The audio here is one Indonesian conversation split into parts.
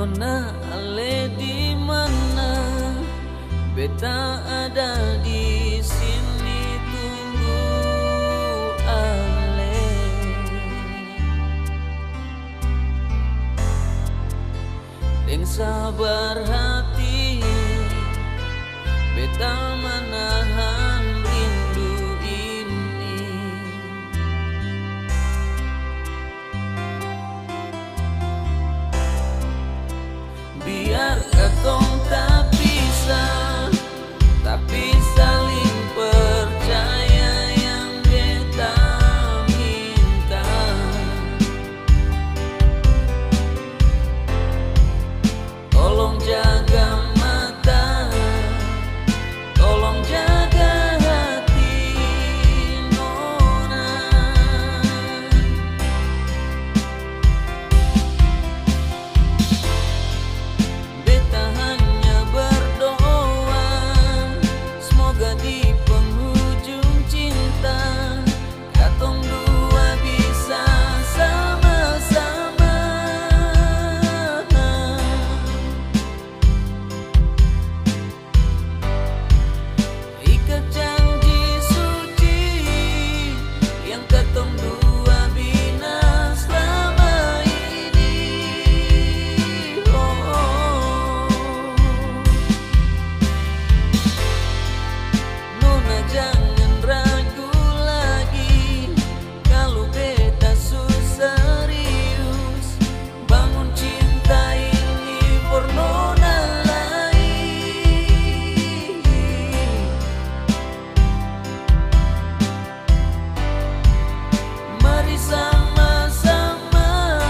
Nona ale di mana? Beta ada di sini tunggu ale. Deng sabar hati, beta menahan rindu ini. Biar katong tak bisa, tapi saling percaya yang beta minta. Tolong jaga mata, tolong jaga hati Nona. Beta hanya berdoa, semoga di penghujung cinta katong dua bisa sama-sama. Ikat janji suci yang katong dua bina selama ini. Nona jangan ragu lagi, kalau beta serius bangun cinta ini for Nona lain. Mari sama-sama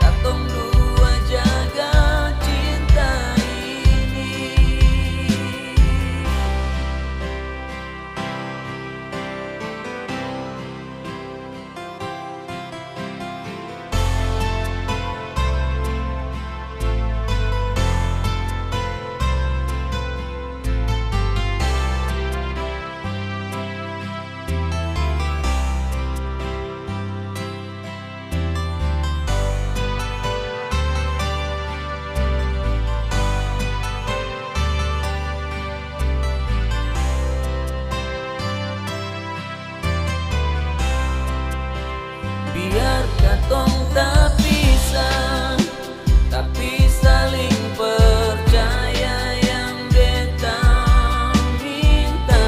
katong dua jaga cinta ini. Biar katong tak bisa, tapi saling percaya yang beta minta.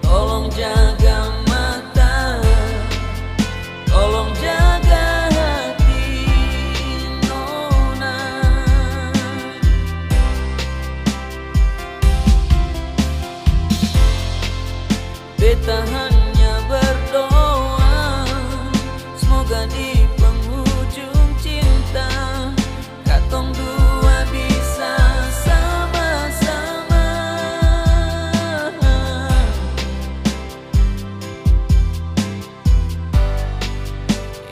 Tolong jaga mata, tolong jaga hati Nona. Beta hanya berdoa, semoga di penghujung cinta katong dua bisa sama-sama.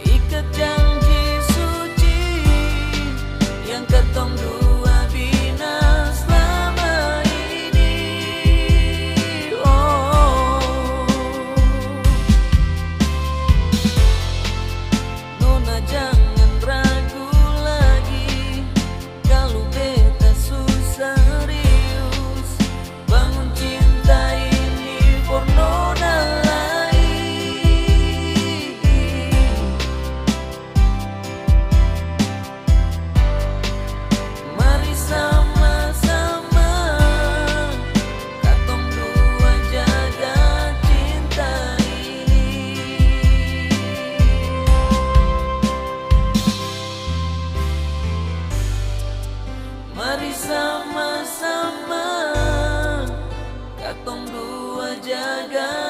Ikat janji suci yang katong dua bina selama ini. Nona jangan ragu lagi, kalau beta serius bangun cinta ini for Nona lain. Mari sama-sama katong dua jaga cinta ini. Mari sama-sama katong dua jaga